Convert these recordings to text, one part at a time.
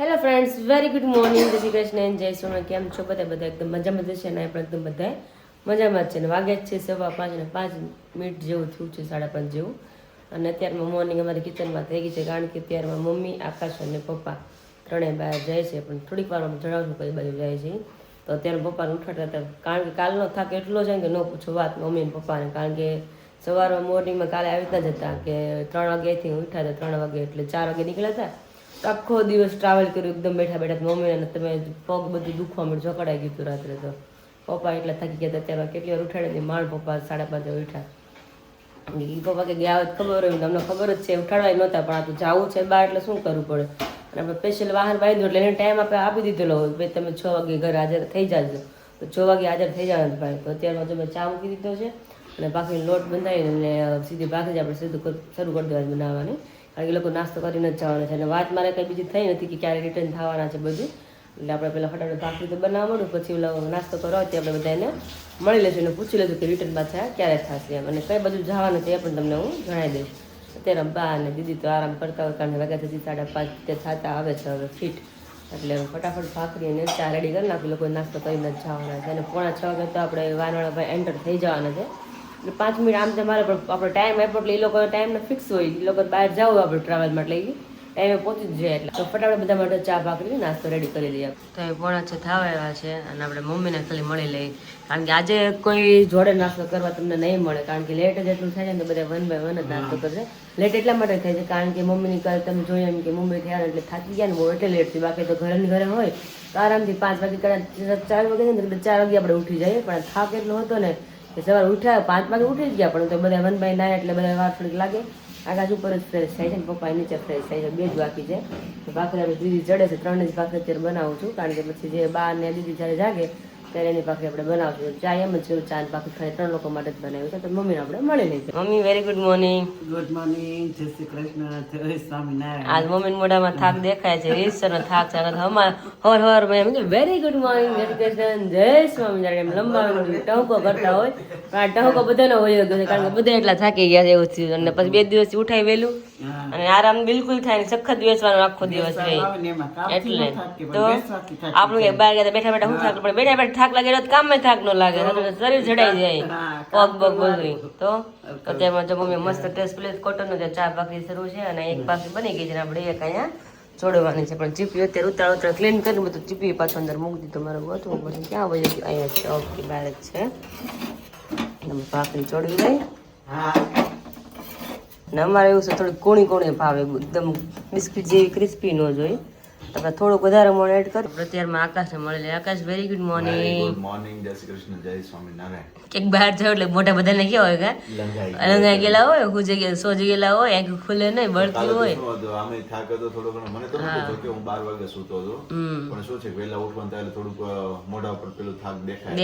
Hello friends, very good morning. જય શ્રી કૃષ્ણ, જય સોના. કેમ છો બધા એકદમ મજામાં જ છે ને આપણે એકદમ બધા મજામાં જ છે ને વાગ્યા જ છે 5:15 ને 5 મિનિટ જેવું થયું છે, 5:30 જેવું. અને અત્યારમાં મોર્નિંગ અમારી કિચનમાં થઈ ગઈ છે, કારણ કે અત્યારમાં મમ્મી, આકાશ અને પપ્પા ત્રણેય બહાર જાય છે. પણ થોડીક વારમાં જણાવશું કઈ બાજુ જાય છે. તો અત્યારે પપ્પાને ઉઠાડતા હતા, કારણ કે કાલનો થાક એટલો છે કે ન પૂછો વાત મમ્મી અને પપ્પાને. કારણ કે સવારમાં મોર્નિંગમાં કાલે આવી રીતના જ હતા કે 3 વાગ્યાથી ઉઠ્યા હતા, 3 વાગે એટલે 4 વાગે નીકળ્યા હતા. આખો દિવસ ટ્રાવેલ કર્યું, એકદમ બેઠા બેઠા. મમ્મીને તમે પગ બધું દુખવા મળ્યું, જકડાઈ ગયું હતું રાત્રે. તો પપ્પા એટલા થાકી ગયા હતા. ત્યારે કેટલી વાર ઉઠાડે માણ પપ્પા 5:30 ઉઠ્યા. એ પપ્પા કે ગયા ખબર હોય, તમને ખબર જ છે ઉઠાડવાય નહોતા, પણ આ તો જવું છે બહાર એટલે શું કરવું પડે. અને આપણે સ્પેશિયલ વાહન બાંધ્યું એટલે એને ટાઈમ આપણે આપી દીધેલો હોય, ભાઈ તમે 6 વાગે ઘરે હાજર થઈ જાજો. તો 6 વાગે હાજર થઈ જવાનું ભાઈ. તો અત્યારમાં તમે ચા મૂકી દીધો છે અને ભાખરી લોટ બંધાવીને સીધી ભાખરી આપણે સીધું શરૂ કરી દેવાની બનાવવાની. કારણ કે એ લોકો નાસ્તો કરીને જ જવાના છે. અને વાત મારે કંઈ બીજી થઈ નથી કે ક્યારે રિટર્ન થવાના છે બધું. એટલે આપણે પહેલાં ફટાફટ ભાખરી તો બનાવવા મળ્યું, પછી ઓલા નાસ્તો કરવા હોય આપણે બધા એને મળી લેશું અને પૂછી લેશું કે રિટર્ન પાછા ક્યારે થશે એમ. અને કઈ બધું જવાનું છે એ પણ તમને હું જણાવી દઈશ. અત્યારે બા અને દીદી તો આરામ કરતા હોય, કારણ કે વાગ્યા સુધી 5:30 તે થતા આવે છે હવે ફીટ. એટલે ફટાફટ ભાખરી અને ચા રેડી કરી નાખી. લોકો નાસ્તો કરીને જ જવાના છે. અને 5:45 વાગે તો આપણે વાનવાળા ભાઈ એન્ટર થઈ જવાના છે. એટલે 5 મિનિટ આમ મારે પણ આપણે ટાઈમ આપ્યો એટલે એ લોકો ટાઈમને ફિક્સ હોય, એ લોકો બહાર જવું આપણે ટ્રાવેલમાં, એટલે એ ટાઈમે પહોંચી જ જાય. એટલે તો ફટાફટ બધા માટે ચા ભાખરી નાસ્તો રેડી કરી દઈએ. તો એ 5:45 થવા આવ્યા છે અને આપણે મમ્મીને ખાલી મળી લઈએ, કારણ કે આજે કોઈ જોડે નાસ્તો કરવા તમને નહીં મળે. કારણ કે લેટ જ એટલું થાય છે ને, બધા 1 by 1 જ નાસ્તો કરશે. લેટ એટલા માટે થાય છે કારણ કે મમ્મીની કાલે તમે જોઈએ એમ કે મુંબઈ થયા એટલે થાકી ગયા ને બહુ, એટલે લેટ થયું. બાકી તો ઘરે હોય તો આરામથી 5 વાગે કદાચ 4 વાગે ને એટલે 4 વાગે આપણે ઉઠી જઈએ. પણ થાક એટલો હતો ને કે સવારે ઉઠ્યા 5 વાગે ઉઠી જ ગયા, પણ તો બધા 1 by 9 એટલે બધા વાર થોડીક લાગે. આકાશ ઉપર જ ફ્રેશ થાય છે ને પપ્પા નીચે ફ્રેશ થાય છે, 2 જ બાકી છે. તો ભાખરી આપણે દીદી ચડે છે, 3 જ ભાખરી અત્યારે બનાવું છું, કારણ કે પછી જે બા ને દીદી જ્યારે જાગે ત્યારે એની ભાખરી આપણે બનાવશું. ચા એમ જ છે, ચા ભાખરી ખાલી 3 લોકો માટે જ બનાવ્યું છે. તો મમ્મીને આપણે મળી લઈશું. Mummy very good morning. Good morning, જય શ્રી કૃષ્ણ, જય સ્વામિનારાયણ. આજ મમ્મી મોઢામાં થાક દેખાય છે, રીતસરનો થાક છે. હવાર મેં વેરી ગુડ મોર્નિંગ, જય શ્રી કૃષ્ણ, જય સ્વામિનારાયણ એમ લંબાવીને ટહુકો કરતા હોય. પણ આ ટહુકો બધાનો હોય ગયો છે, કારણ કે બધા એટલા થાકી ગયા છે એવું થયું. અને પછી 2 દિવસથી ઉઠાઈ વહેલું અને આરામ બિલકુલ થાય ને, સખત બેસવાનો આખો દિવસ રહી. એટલે તો આપણું કે બહાર ગયા બેઠા બેઠા હું થાક પડે, બેઠા બેઠા થાક લાગે તો કામમાં થાક ન લાગે, શરીર જડાઈ જાય, પગ બગ બધું. તો અત્યારમાં જો મમ્મી મસ્ત ટેસ્ટ પ્લેસ કોટનનો ત્યાં ચા ભાખરી શરૂ છે અને એક ભાખરી બની ગઈ છે. આપણે એક અહીંયા જોડવાની છે, પણ ચીપી અત્યારે ઉતાળ ક્લીન કરી બધું ચીપી પાછું અંદર મૂકી દીધું. મારું ગોઠવું પછી ક્યાં વયું ગયું? અહીંયા છે, ઓકે બહાર જ છે. ભાખરી ચોડી ગઈ ને અમારે એવું છે થોડી કોણી ભાવે, એકદમ બિસ્કિટ જેવી ક્રિસ્પી ન જોઈએ. આપણે થોડુંક વધારે મોણ એડ કરી. અત્યારમાં આકાશને મળી લે. Akash very good morning. Good morning, જય શ્રી કૃષ્ણ, જય સ્વામિનારાયણ. એક બહાર જાવ એટલે મોટા બધાને કેવા હોય કે લંગાઈ ગયેલા હોય, હુજી ગયા, સોજી ગયેલા હોય, આંખ ખુલે નહીં, બળતી હોય. આમે થાક હતો થોડો ઘણો. મને તો નહોતો કે હું 12 વાગે સૂતો હતો, પણ શું છે વહેલા ઉઠવાનું થાય એટલે થોડુંક મોઢા ઉપર પેલું થાક દેખાય.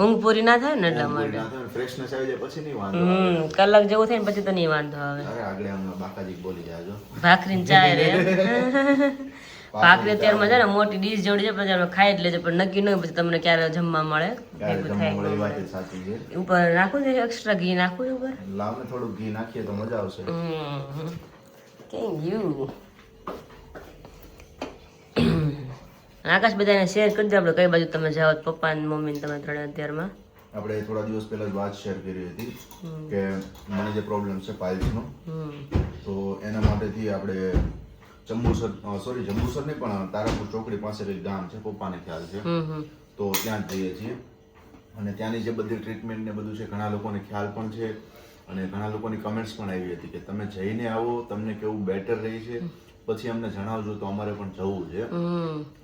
ઊંઘ પૂરી ના થાય ને એટલા માટે. ફ્રેશનેસ આવી જાય પછી નહીં વાંધો. કલાક જેવું થાય ને પછી તો નહીં વાંધો આવે. અરે આગળ આમ બાકાજી બોલી જાજો. ભાખરી ચાય રે ભાખરી અત્યારમાં છે ને મોટી ડીશ જોડી છે, પછી ખાઈ જ લેજો, પણ નક્કી નહીં પછી તમને ક્યારે જમવા મળે. ઉપર નાખવું છે એક્સ્ટ્રા ઘી નાખવું છે ઉપર. લાવને થોડું ઘી નાખીએ તો મજા આવશે. Thank you. આકાશ બધાને શેર કરી દો આપણે કઈ બાજુ તમે જાઓ, પપ્પા ને મમ્મી ને તમે ત્રણે અત્યારમાં. આપણે થોડા દિવસ પહેલા જ વાત શેર કરી હતી કે મને જે પ્રોબ્લેમ છે પાઇલ્સનો, તો એના માટેથી આપણે જંબુસર નહીં પણ તારાપુર ચોકડી પાસે એક ગામ છે, પપ્પાને ખ્યાલ છે, તો ત્યાં જ જઈએ છીએ. અને ત્યાંની જે બધી ટ્રીટમેન્ટ ને બધું છે ઘણા લોકોને ખ્યાલ પણ છે અને ઘણા લોકોની કમેન્ટ્સ પણ આવી હતી કે તમે જઈને આવો, તમને કેવું બેટર રહી છે, પછી અમને જણાવજો તો અમારે પણ જવું છે.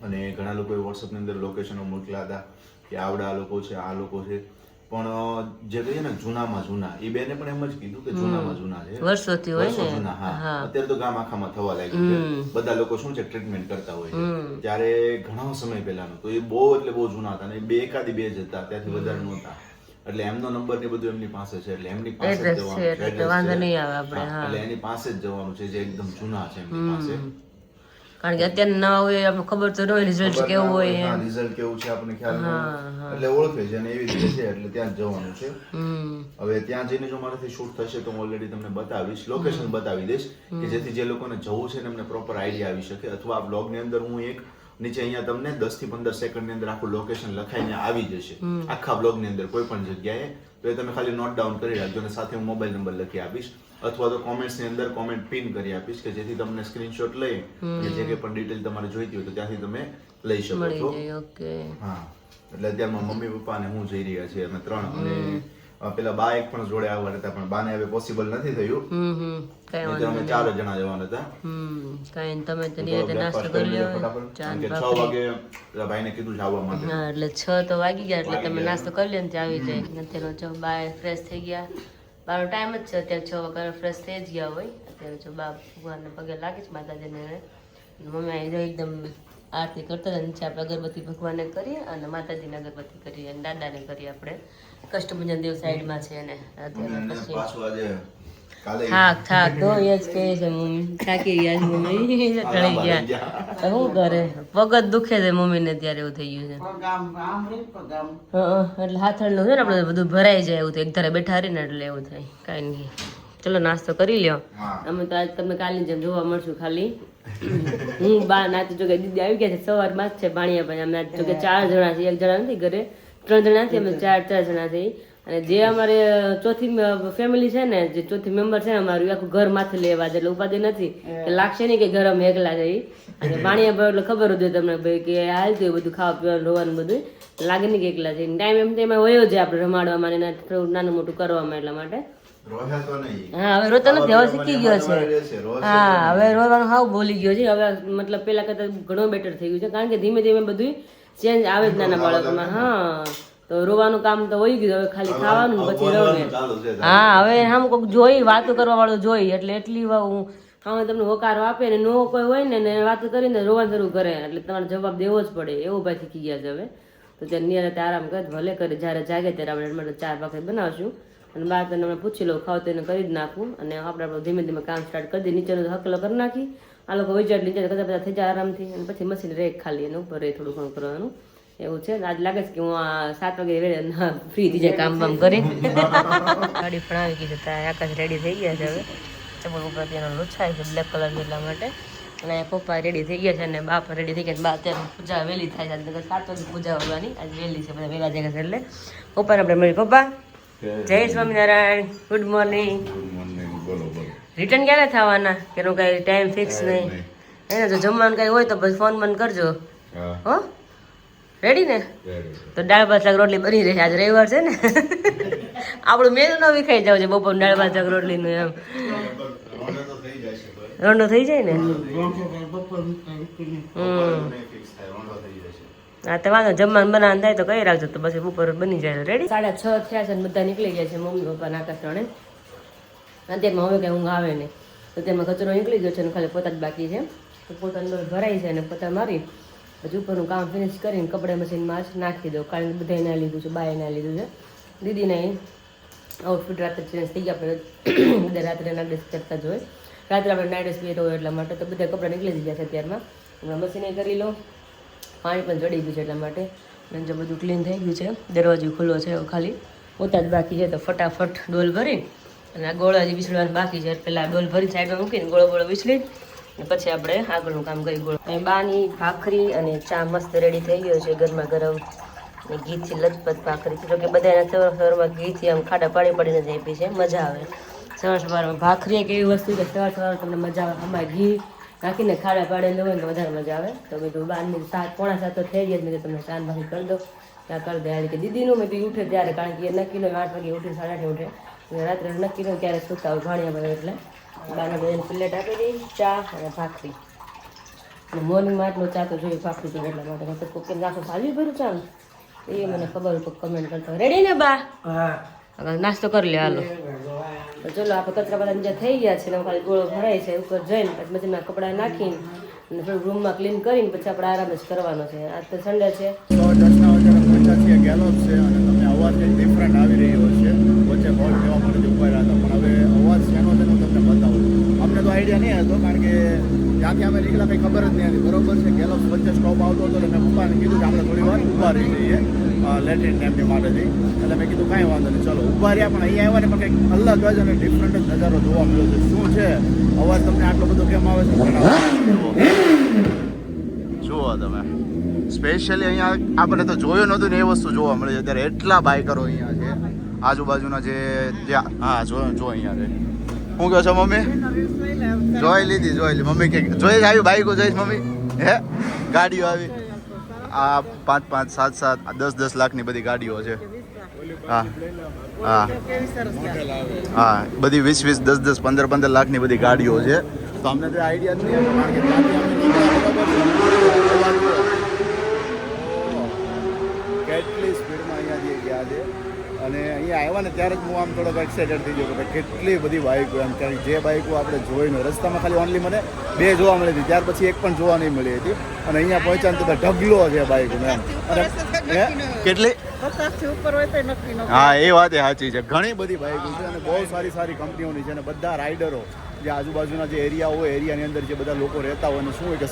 અને ઘણા લોકોએ વોટ્સઅપની અંદર લોકેશનો મોકલ્યા હતા કે આવડા લોકો છે, આ લોકો છે, પણ જે કહીએ ને જૂનામાં જૂના, એ બેને પણ એમ જ કીધું કે જૂનામાં જૂના છે, વર્ષોથી હોય ને. હા, અત્યારે તો ગામ આખામાં થવા લાગ્યું છે. બધા લોકો શું છે ટ્રીટમેન્ટ કરતા હોય છે. ત્યારે ઘણા સમય પહેલાનું તો એ બહુ એટલે બહુ જૂના હતા ને, એકાદી બે જ હતા, ત્યાંથી વધારે નહોતા. એટલે એમનો નંબર ને બધું એમની પાસે છે, એટલે એમની પાસે જ જવાનું છે. એટલે એની પાસે જ જવાનું છે જે એકદમ જૂના છે એમની પાસે. કારણ કે અત્યારે નવા હોય આપણે ખબર તો ન હોય રિઝલ્ટ કેવું હોય એમ. રિઝલ્ટ કેવું છે આપણને ખ્યાલ ન હોય. એટલે ઓળખે છે અને એવી રીતે છે એટલે ત્યાં જ જવાનું છે. હવે ત્યાં જઈને જો મારાથી શૂટ થશે તો હું ઓલરેડી તમને બતાવીશ, લોકેશન બતાવી દઈશ કે જેથી જે લોકોને જવું છે ને એમને પ્રોપર આઈડિયા આવી શકે. અથવા આ બ્લોગ ની અંદર હું એક નીચે અહીંયા તમને 10 થી 15 સેકન્ડ ની અંદર આખું લોકેશન લખાઈને આવી જશે આખા બ્લોગ ની અંદર કોઈ પણ જગ્યાએ. તો એ તમે ખાલી નોટ ડાઉન કરી રાખજો અને સાથે હું મોબાઈલ નંબર લખી આપીશ અથવા તો કોમેન્ટ્સ ની અંદર કોમેન્ટ પિન કરી આપીશ કે જેથી તમને સ્ક્રીનશોટ લઈ અને જે કંઈ પણ ડિટેલ તમારે જોઈતી હોય તો ત્યાંથી તમે લઈ શકો છો. ઓકે. હા, એટલે અત્યારમાં મમ્મી પપ્પા અને હું જઈ રહ્યા છીએ અમે 3 અને પેલા બા એક પણ જોડે આવવાના હતા પણ બાને હવે પોસિબલ નથી થયું. નહીંતર અમે 4 જણા જવાના હતા. કઈ તમે તો નિયતે નાસ્તો કરી લ્યો. કારણ કે 6 વાગે પેલા ભાઈને કીધું છે આવવા માટે. હા, એટલે 6 તો વાગી ગયા એટલે તમે નાસ્તો કરી લ્યો ને ત્યાં આવી જાય. અત્યારે જો બા ફ્રેશ થઈ ગયા. બાનો ટાઈમ જ છે અત્યારે 6 વાગે ફ્રેશ થઈ જ ગયા હોય. અત્યારે જો બા ભગવાનને પગે લાગે છે માતાજીને. મમ્મી આવી જાય એકદમ આરતી કરતા હતા. નીચે આપણે અગરબત્તી ભગવાનને કરીએ અને માતાજીને અગરબત્તી કરીએ અને દાદાને કરીએ આપણે. કષ્ટભંજન દેવ સાઈડમાં છે ને અત્યારે પછી પાછું આજે કાલે થાક તો એ જ કહે છે મમ્મી થાકી ગયા છે મમ્મી ટળી ગયા. તો શું કરે પગ જ દુખે છે મમ્મીને ત્યારે એવું થઈ ગયું છે. એટલે હાથળનું છે ને આપણે બધું ભરાઈ જાય એવું થાય. એક ધારે બેઠા રહીને એટલે એવું થાય. કાંઈ નહીં, ચલો નાસ્તો કરી લ્યો. અમે તો આજ તમને કાલની જેમ જોવા મળશું. ખાલી હું બા નાચ જો કે દીદી આવી ગયા છે સવારમાં જ છે ભાણિયા ભાઈ. અમે જો કે 4 જણા છે, 1 જણા નથી ઘરે, 3 જણા છે અમે 4 જણા છે. અને જે અમારે ચોથી ફેમિલી છે ને, જે ચોથી મેમ્બર છે ને અમારું આખું ઘર માથે લેવા છે એટલે ઉપાધિ નથી કે લાગશે નહીં કે ઘર અમે એકલા છે. અને ભાણિયા ભાઈ એટલે ખબર હતી તમને ભાઈ કે હાલતું બધું ખાવા પીવાનું રોવાનું બધું લાગે નહીં કે એકલા છે. ટાઈમ એમ તો એમાં વયો છે આપણે રમાડવામાં અને થોડું નાનું મોટું કરવામાં એટલા માટે. હા, હવે રોતો નથી, હવે શીખી ગયો છે. હા, હવે રોવાનું હાવ બોલી ગયો છે. હવે મતલબ પેલા કરતા ઘણો બેટર થઈ ગયું છે કારણ કે ધીમે ધીમે બધું ચેન્જ આવે જ નાના બાળકોમાં. હા, તો રોવાનું કામ તો હોય ગયું. હવે ખાલી ખાવાનું પછી રમે. હા, હવે આમ કોઈક જોઈ વાતો કરવા વાળું જોઈ એટલે એટલી હું હા તમને હોકારો આપે ને નો કોઈ હોય ને વાતો કરીને રોવાનું શરૂ કરે એટલે તમારે જવાબ દેવો જ પડે. એવું ભાઈ શીખી ગયા છે હવે. તો ત્યારે નિયરતે આરામ કરે ભલે કરે, જ્યારે જાગે ત્યારે આપણે 4 ભાખરી બનાવશું અને બહાર તને હમણાં પૂછી લઉં ખાવ તો એને કરી જ નાખું અને આપણે ધીમે ધીમે કામ સ્ટાર્ટ કરી દઈએ. નીચેનો હકલો કરી નાખી આ લોકો વિચાર નીચે બધા બધા થઈ જાય આરામથી અને પછી મશીન રેક ખાલી અને ઉપર રહે થોડું ઘણું કરવાનું એવું છે. આજ લાગે છે કે હું 7 વાગે ફ્રી થઈ જાય કામ બામ કરી. ગાડી પણ આવી ગઈ છે, ત્યાં આકાશ રેડી થઈ ગયા છે. હવે ચપલ ઉપર તેનો લુછાય છે બ્લેક કલર એટલા માટે. અને પપ્પા રેડી થઈ ગયા છે અને બાપ રેડી થઈ ગયા. બા અત્યારે પૂજા વહેલી થાય છે, 7 વાગે પૂજા હોવાની આજ વહેલી છે, બધા ભેગા જાય છે એટલે પપ્પાને આપણે મળી. પપ્પા જય સ્વામિનારાયણ, ગુડ મોર્નિંગ. રિટર્ન ક્યારે થવાના કે એનું કઈ ટાઈમ ફિક્સ નહીં એને? જો જમવાનું કઈ હોય તો પછી ફોન બંધ કરજો હો. રેડી ને? તો દાળ ભાત શાક રોટલી બની રહેશે. આજ રવિવાર છે ને આપણું મેનુ ન વિખાઈ જાવ છે બપોર દાળ ભાત શાક રોટલીનું એમ રોંડો થઈ જાય ને. હા, તો વાંધો જમવાનું બનાવવાનું થાય તો કઈ રાખજો તો પછી બપોર બની જાય. રેડી? 6:30 થયા છે બધા નીકળી ગયા છે મમ્મી પપ્પા આકાશ ત્રણે. અત્યારમાં હવે કઈ ઊંઘ આવે નહીં તો તેમાં કચરો નીકળી ગયો છે અને ખાલી પોતા જ બાકી છે. તો પોતા અંદર ભરાઈ છે અને પોતા મારી પછી ઉપરનું કામ ફિનિશ કરીને કપડા મશીનમાં જ નાખી દઉં કારણ કે બધાએ ના લીધું છે, બાએ ના લીધું છે. દીદીને આઉટફિટ રાત્રે ચેન્જ થઈ ગયા. આપણે બધા રાત્રે નાઇટ ડ્રેસ કરતા જ હોય, રાત્રે આપણે નાઇટ ડ્રેસ પહેરવો હોય એટલા માટે તો બધા કપડાં નીકળી ગયા છે અત્યારમાં. હમણાં મશીને કરી લો, પાણી પણ ચડી ગયું છે એટલા માટે. અને જો બધું ક્લીન થઈ ગયું છે, દરવાજો ખુલ્લો છે, ખાલી પોતા જ બાકી છે. તો ફટાફટ ડોલ ભરી અને આ ગોળા જે વિસળવાનું બાકી છે પહેલાં ડોલ ભરી સાઈડમાં મૂકીને ગોળો ગોળો વિસળી અને પછી આપણે આગળનું કામ કરી. ગોળો અને બાની ભાખરી અને ચા મસ્ત રેડી થઈ ગયો છે ગરમા ગરમ અને ઘીથી લથપથ ભાખરી. જો કે બધાને સવાર સવારમાં ઘીથી આમ ખાડા પાડી પાડીને જ આપી છે, મજા આવે. સવાર સવારમાં ભાખરી એક એવી વસ્તુ કે સવાર સવારમાં તમને મજા આવે. આમાં ઘી નાખીને ખાડા પાડેલું હોય ને તો વધારે મજા આવે. તો મેં તો 7:45 તો થઈ ગયા. મેં તો તમને ચાંદ ભાખરી કરી દો ત્યાં કરી દે. કે દીદીનું મેં ઉઠે ત્યારે કારણ કે એ નક્કી નો 8 વાગે ઉઠે 8:30 ઉઠે રાત્રે નક્કી નો ત્યારે સુતા હોય ભાણિયા ભાઈ એટલે બાના બધાને પ્લેટ આપી દઈ ચા અને ભાખરી. અને મોર્નિંગમાં આટલો ચા તો જોઈએ ભાખરી તો એટલા માટે તો કોકે નાખો ભાજી ભર્યું ચા એ મને ખબર કોમેન્ટ કરતો. રેડી ને બા? નાસ્તો કરી લે હાલો. તો ચલો આપણે કચરા બધા બીજા થઈ ગયા છે ને ખાલી ગોળો ભરાય છે ઉપર જઈને પછી મશીનમાં કપડાં નાખીને અને થોડું રૂમમાં ક્લીન કરીને પછી આપણે આરામ જ કરવાનો છે. આજ તો સન્ડે છે. 10:10 વાગ્યાનો પહોંચ્યા છીએ ગેલોપ છે અને તમને અવાજ કંઈક ડિફરન્ટ આવી રહ્યો છે. વચ્ચે હોલ જવા માટે ઉભા રહ્યા હતા પણ હવે અવાજ શેનો છે હું તમને બતાવું. અમને તો બધો આઈડિયા નહીં હતો કારણ કે ત્યાંથી અમે નીકળ્યા કંઈ ખબર જ નહીં હતી. બરોબર છે, ગેલોપ્સ વચ્ચે સ્ટોપ આવતો હતો એટલે મેં પપ્પાને કીધું કે આપણે થોડી વાર ઊભા રહી જઈએ લેટ્રિન એમની માટેથી. એટલે મેં કીધું કાંઈ વાંધો નહીં, ચલો ઊભા રહ્યા. પણ અહીંયા આવ્યા ને પણ કંઈક અલગ જ અને ડિફરન્ટ જ નજારો જોવા મળ્યો છે. શું છે અવાજ તમને આટલો બધો કેમ આવે છે જુઓ તમે. સ્પેશિયલી અહીંયા આપણે તો જોયું નહોતું ને એ વસ્તુ જોવા મળે છે. અત્યારે એટલા બાઇકરો અહીંયા છે આજુબાજુના જે હા જો અહીંયા છે. શું કહો છો મમ્મી? જોઈ લીધી મમ્મી કે જોઈ આવી બાઈકો જોઈશ મમ્મી? હે ગાડીઓ આવી આ 5-5, 7-7, 10-10 લાખની બધી ગાડીઓ છે. હા હા હા બધી 20-20, 10-10, 15-15 લાખની બધી ગાડીઓ છે. તો અમને તો આઈડિયા જ નહીં હતો કારણ કે ત્યાંથી અમે નીકળ્યા બરાબર છે. કેટલી સ્પીડમાં અહીંયા ગયા છે અને અહીંયા આવ્યા ને ત્યારે જ હું આમ થોડોક એક્સાઇટેડ થઈ ગયો કે ભાઈ કેટલી બધી બાઇકો એમ. કારણ જે બાઇકો આપણે જોઈને રસ્તામાં ખાલી ઓનલી મને 2 જોવા મળી હતી, ત્યાર પછી એક પણ જોવા નહીં મળી હતી. અને અહીંયા પહોંચ્યા ને તો ઢગલો છે બાઇકો એમ. અને કેટલી હા એ વાત એ સાચી છે. ઘણી બધી બાઇકો છે અને બહુ સારી સારી કંપનીઓની છે અને બધા રાઇડરો જે આજુબાજુના જે એરિયા હોય એરિયાની અંદર જે બધા લોકો રહેતા હોય અને શું હોય કે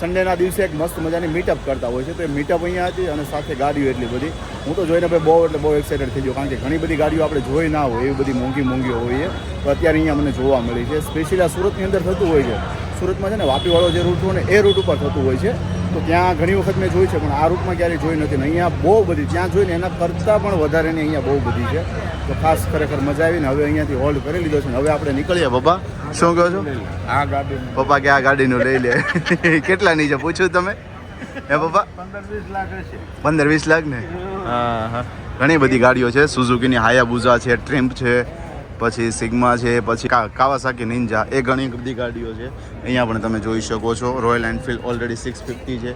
સન્ડેના દિવસે એક મસ્ત મજાની મીટઅપ કરતા હોય છે. તો એ મીટઅપ અહીંયા હતી અને સાથે ગાડીઓ એટલી બધી. હું તો જોઈને ભાઈ બહુ એક્સાઇટેડ થઈ ગયો કારણ કે ઘણી બધી ગાડીઓ આપણે જોઈ ના હોય એવી બધી મોંઘી હોય છે. તો અત્યારે અહીંયા મને જોવા મળી છે. સ્પેશિયલી આ સુરતની અંદર થતું હોય છે. સુરતમાં છે ને વાપીવાળો જે રૂટ હોય ને એ રૂટ ઉપર થતું હોય છે. તો ત્યાં ઘણી વખત મેં જોઈ છે પણ આ રૂટમાં ક્યારેય જોઈ નથી. ને અહીંયા બહુ બધી ત્યાં જોઈને એના કરતાં પણ વધારેની અહીંયા બહુ બધી છે. તો ખાસ ખરેખર મજા આવીને હવે અહીંયાથી હોલ્ડ કરી લીધો છે ને હવે આપણે નીકળીએ. પપ્પા શું કહો છો? આ ગાડી પપ્પા કે આ ગાડીનું લઈ લે. કેટલાની છે પૂછ્યું તમે? હે પપ્પા 15-20 લાખ હશે. 15-20 લાખ ને? હા હા ઘણી બધી ગાડીઓ છે. સુઝુકીની હાયાબુઝા છે, ટ્રિમ્પ છે, પછી સિગ્મા છે, પછી કાવાસાકી નિંજા, એ ઘણી બધી ગાડીઓ છે. અહીંયા પણ તમે જોઈ શકો છો. રોયલ એનફિલ્ડ ઓલરેડી 650 છે.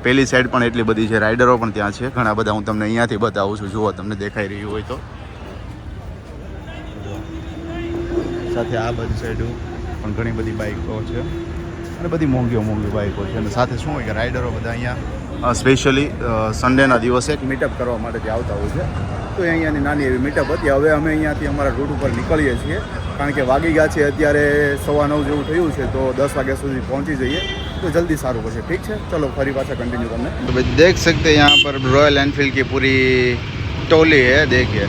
પેલી સાઈડ પણ એટલી બધી છે. રાઇડરો પણ ત્યાં છે ઘણા બધા. હું તમને અહીંયાથી બતાવું છું. જુઓ તમને દેખાઈ રહ્યું હોય તો. સાથે આ બધી સાઈડ પણ ઘણી બધી બાઇકો છે અને બધી મોંઘી બાઇકો છે. અને સાથે શું હોય કે રાઇડરો બધા અહીંયા સ્પેશિયલી સન્ડેના દિવસે એક મીટઅપ કરવા માટે આવતા હોય છે. તો અહીંયાની નાની એવી મીટઅપ હતી. હવે અમે અહીંયાથી અમારા રૂટ ઉપર નીકળીએ છીએ કારણ કે વાગી ગયા છે અત્યારે 9:15 જેવું થયું છે. તો 10 વાગ્યા સુધી પહોંચી જઈએ તો જલ્દી સારું પડશે. ઠીક છે, ચલો ફરી પાછા કન્ટિન્યू करने. तो देख सकते हैं यहाँ पर रॉयल एनफील्ड की पूरी टोली है. देखिए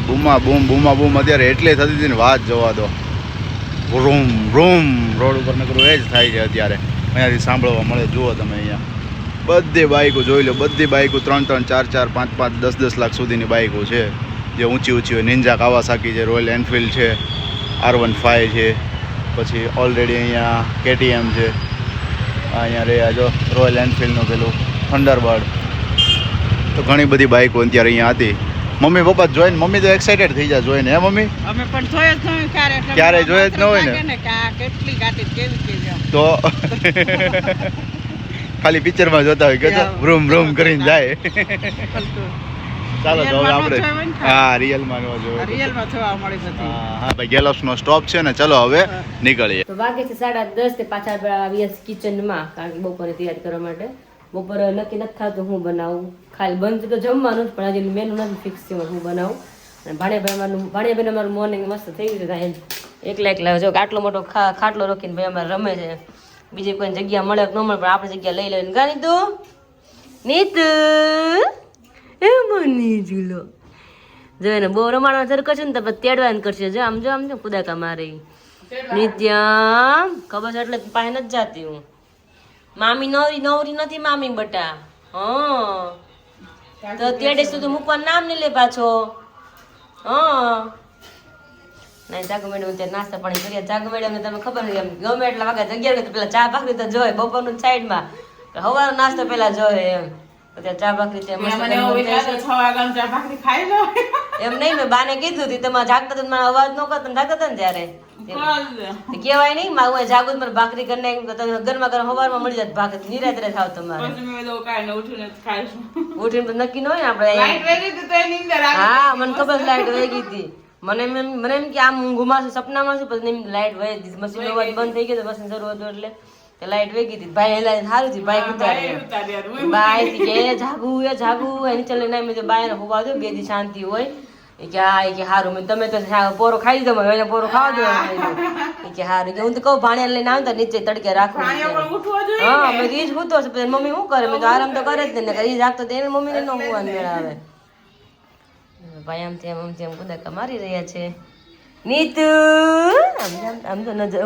બૂમા બૂમ અત્યારે એટલે થતી હતી ને વાત જોવા દો. રૂમ રોડ ઉપર નકરું એ જ થાય છે અત્યારે. અહીંયાથી સાંભળવા મળે. જુઓ તમે અહીંયા બધી બાઇકો જોઈ લો. બધી બાઇકો 3-3, 4-4, 5-5, 10-10 લાખ સુધીની બાઇકો છે જે ઊંચી હોય. નિંજા કાવાસાકી છે, રોયલ એનફિલ્ડ છે, R15 છે, પછી ઓલરેડી અહીંયા KTM છે. અહીંયા રહ્યા જો રોયલ એનફિલ્ડનું પેલું થંડરબર્ડ. તો ઘણી બધી બાઇકો અત્યારે અહીંયા હતી. મમ્મી પપ્પા જોઈને મમ્મી તો એક્સાઇટેડ થઈ જાય જોઈને. હે મમ્મી? અમે પણ જોયે જ નહીં ક્યારે જોયે જ ન હોય ને કે આ કેટલી ગાડી કેવી તો ખાલી પિક્ચરમાં જોતા હોય કે રૂમ કરીને જાય. ચાલો તો હવે આપણે હા રિયલમાં જોવા મળી બધી. હા ભાઈ ગેલોપ્સનો સ્ટોપ છે ને. ચલો હવે નીકળીએ. તો વાગે છે 10:30 તે પાછા આવ્યા કિચનમાં કારણ કે બપોરે તૈયારી કરવા માટે. બપોરે નક્કી નથી થતું હું બનાવું. ખાલી બંધ તો જમવાનું જ પણ હજી મેનુ નથી ફિક્સ થયું હું બનાવું. અને ભાણિયાભાઈ અમારું મોર્નિંગ મસ્ત થઈ ગયું છે. એકલા જો આટલો મોટો ખાટલો રોકીને ભાઈ અમારે રમે છે. બીજી કોઈ જગ્યા મળે કે ન મળે પણ આપણે જગ્યા લઈ લઈને ગાની તું નીતુ એ મની ઝૂલો જો એને બહુ રમાડવા જર કરશે ને તો તેડવાનું કરશે. જો આમ જો કુદાકા મારી નિત્યા ખબર છે એટલે પાસે નથી જાતી હું. મામી નવરી નથી મામી બટા. હા તો તેડે સુધી મૂકવાનું નામ નહીં લે પાછો. હા નહીં જાગુ મેડમ અત્યારે નાસ્તા પાણી કર્યા. જાગુ મેડમ ને તમે ખબર નથી એમ ગમે એટલા વાગ્યા જગ્યા પેલા ચા ભાખરી તો જોય બપોરનું સાઈડમાં. સવારનો નાસ્તો પેલા જોય એમ. અત્યારે ચા ભાખરી છે એમ નહીં. મેં બાને કીધું હતું તમે જાગતા હતા મને અવાજ ન કરતા જાગતા હતા ને ત્યારે કેવાય નહીં મારું જાગું મને ભાખરી કરીને ગરમા ગરમ સવારમાં મળી જાય ભાખરી નિરાત્રે થાવ તમારે. ઉઠીને તો નક્કી ન હોય ને આપણે. હા મને ખબર લાઈટ વહી ગઈ હતી. મને એમ કે આમ ઊંઘમાં છું સપનામાં છું પછી લાઈટ વહી દીધી. મશીન અવાજ બંધ થઈ ગયો મશીન શરૂ હતું એટલે લાઈટ વહી ગઈ હતી. ભાઈ હેલા સારું થયું ભાઈ ઉતારી બાય કે જાગવું એ નીચે લઈને મેં બાય હોવા દો 2 દી શાંતિ હોય. એ કે હા એ કે હારું મેં તમે તો પોરો ખાઈ દો એને પોરો ખાવા દો એ કે હારું કે હું તો કહું ભાણિયા લઈને આવતા નીચે તડકે રાખું હા મેં ઈ જ હૂતો છે પછી મમ્મી શું કરે મેં તો આરામ તો કરે જ ને ઈ જ રાખતો એને મમ્મીને ન હોવાનું મેળા આવે ભાઈ આમ તેમ કુદાકા મારી રહ્યા છે નીતુ આમ તો નજર